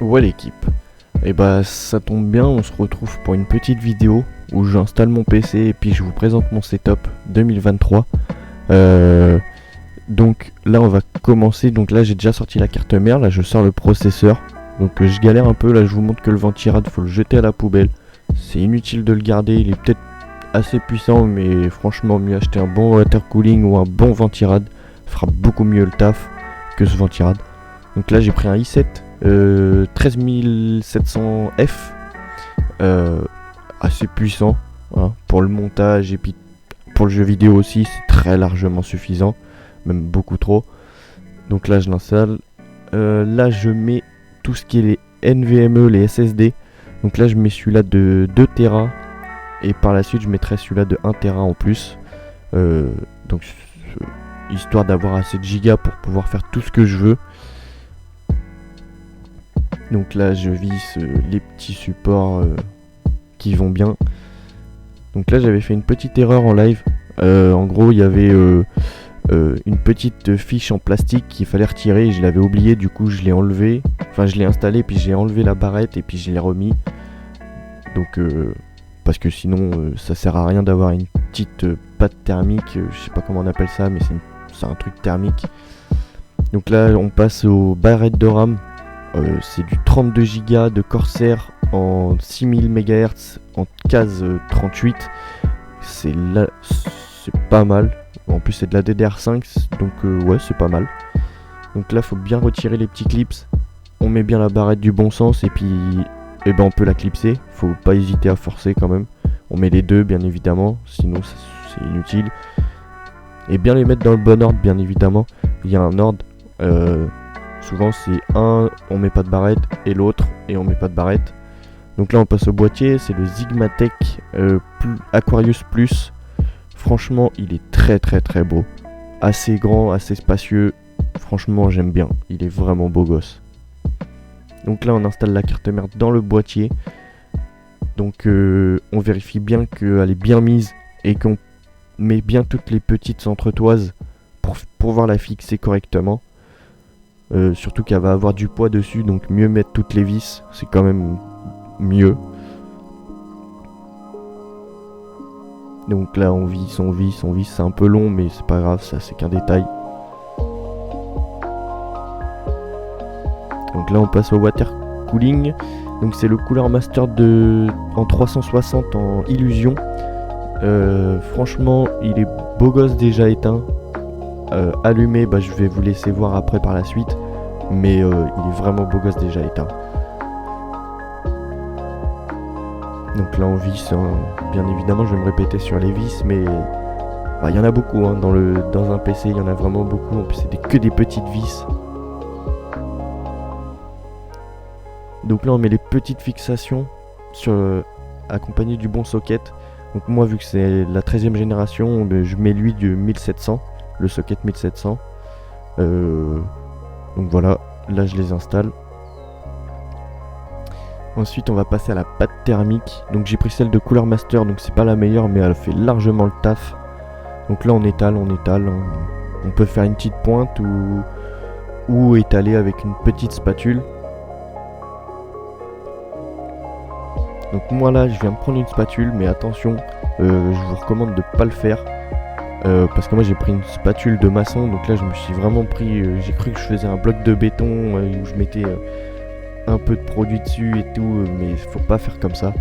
Ouais l'équipe, et bah ça tombe bien, on se retrouve pour une petite vidéo où j'installe mon PC et puis je vous présente mon setup 2023. Donc là on va commencer, donc là j'ai déjà sorti la carte mère, là je sors le processeur. Donc je galère un peu, là je vous montre que le ventirad faut le jeter à la poubelle. C'est inutile de le garder, il est peut-être assez puissant mais franchement mieux acheter un bon water cooling ou un bon ventirad, fera beaucoup mieux le taf que ce ventirad. Donc là j'ai pris un i7 13700F, assez puissant hein, pour le montage et puis pour le jeu vidéo aussi, c'est très largement suffisant, même beaucoup trop. Donc là je l'installe, là je mets tout ce qui est les NVMe, les SSD. Donc là je mets celui-là de 2 Tera et par la suite je mettrai celui-là de 1 Tera en plus, donc histoire d'avoir assez de gigas pour pouvoir faire tout ce que je veux. Donc là je visse les petits supports qui vont bien. Donc là j'avais fait une petite erreur en live. En gros il y avait une petite fiche en plastique qu'il fallait retirer et je l'avais oublié, du coup je l'ai enlevé. Enfin je l'ai installé puis j'ai enlevé la barrette et puis je l'ai remis. Donc parce que sinon ça sert à rien d'avoir une petite pâte thermique, je sais pas comment on appelle ça mais c'est un truc thermique. Donc là on passe aux barrettes de RAM. C'est du 32 Go de Corsair en 6000 MHz en case 38. C'est pas mal. En plus c'est de la DDR5, donc ouais c'est pas mal. Donc là faut bien retirer les petits clips. On met bien la barrette du bon sens et puis on peut la clipser. Faut pas hésiter à forcer quand même. On met les deux bien évidemment, sinon c'est inutile. Et bien les mettre dans le bon ordre bien évidemment. Il y a un ordre. Souvent c'est un, on met pas de barrette, et l'autre, et on met pas de barrette. Donc là on passe au boîtier, c'est le Sigmatech Aquarius Plus. Franchement il est très beau. Assez grand, assez spacieux. Franchement j'aime bien, il est vraiment beau gosse. Donc là on installe la carte mère dans le boîtier. Donc on vérifie bien qu'elle est bien mise et qu'on met bien toutes les petites entretoises pour pouvoir la fixer correctement. Surtout qu'elle va avoir du poids dessus, donc mieux mettre toutes les vis, c'est quand même mieux. Donc là on visse, c'est un peu long mais c'est pas grave, ça c'est qu'un détail. Donc là on passe au water cooling. Donc c'est le Cooler Master en 360 en illusion. Franchement il est beau gosse déjà éteint. Allumé, je vais vous laisser voir après par la suite, mais il est vraiment beau gosse déjà éteint. Donc là on visse, hein. Bien évidemment je vais me répéter sur les vis, mais il y en a beaucoup hein, dans un PC, il y en a vraiment beaucoup, en plus c'est que des petites vis. Donc là on met les petites fixations accompagnées du bon socket. Donc moi vu que c'est la 13e génération, je mets lui du 1700, le socket 1700. Donc voilà, là je les installe. Ensuite on va passer à la pâte thermique. Donc j'ai pris celle de Cooler Master, donc c'est pas la meilleure mais elle fait largement le taf. Donc là on étale. On peut faire une petite pointe ou étaler avec une petite spatule. Donc moi là je viens de prendre une spatule, mais attention, je vous recommande de pas le faire. Parce que moi j'ai pris une spatule de maçon, donc là je me suis vraiment pris, j'ai cru que je faisais un bloc de béton où je mettais un peu de produit dessus et tout, mais faut pas faire comme ça,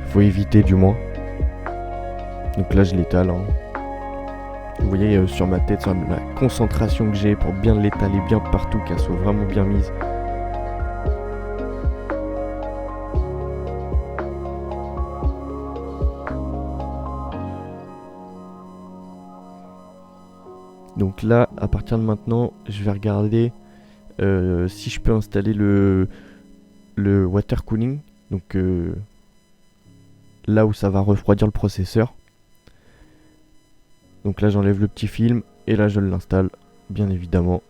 faut éviter du moins. Donc là je l'étale hein. Vous voyez sur ma tête, sur la concentration que j'ai pour bien l'étaler bien partout, qu'elle soit vraiment bien mise. Donc là, à partir de maintenant, je vais regarder si je peux installer le water cooling. Donc là où ça va refroidir le processeur. Donc là, j'enlève le petit film et là, je l'installe, bien évidemment,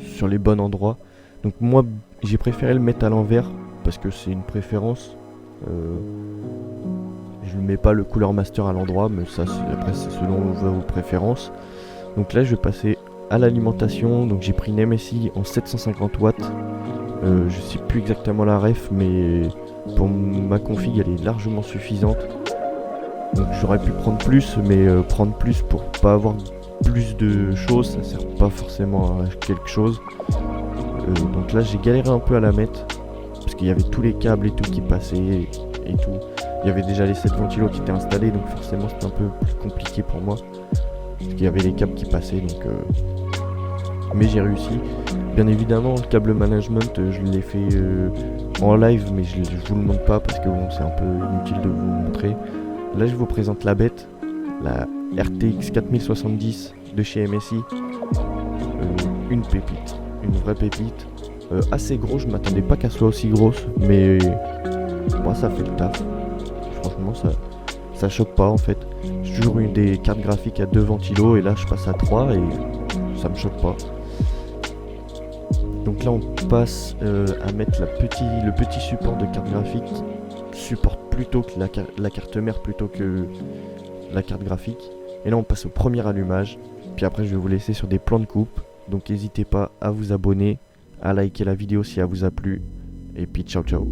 sur les bons endroits. Donc moi, j'ai préféré le mettre à l'envers parce que c'est une préférence. Je ne mets pas le Cooler Master à l'endroit, mais ça, après, c'est selon vos préférences. Donc là je vais passer à l'alimentation, donc j'ai pris une MSI en 750 watts Je sais plus exactement la ref, mais pour ma config elle est largement suffisante. Donc j'aurais pu prendre plus, mais prendre plus pour pas avoir plus de choses, ça sert pas forcément à quelque chose. Donc là j'ai galéré un peu à la mettre, parce qu'il y avait tous les câbles et tout qui passaient et tout. Il y avait déjà les 7 ventilos qui étaient installés, donc forcément c'était un peu plus compliqué pour moi. Parce qu'il y avait les câbles qui passaient, donc mais j'ai réussi. Bien évidemment le câble management je l'ai fait en live, mais je vous le montre pas parce que bon c'est un peu inutile de vous le montrer. Là je vous présente la bête, la RTX 4070 de chez MSI. Une pépite, une vraie pépite. Assez gros, je m'attendais pas qu'elle soit aussi grosse, mais moi ça fait le taf. Franchement ça choque pas en fait. J'ai toujours eu des cartes graphiques à 2 ventilos et là je passe à 3 et ça me choque pas. Donc là on passe à mettre le petit support de carte graphique qui supporte plutôt que la carte mère plutôt que la carte graphique. Et là on passe au premier allumage. Puis après je vais vous laisser sur des plans de coupe. Donc n'hésitez pas à vous abonner, à liker la vidéo si elle vous a plu. Et puis ciao ciao.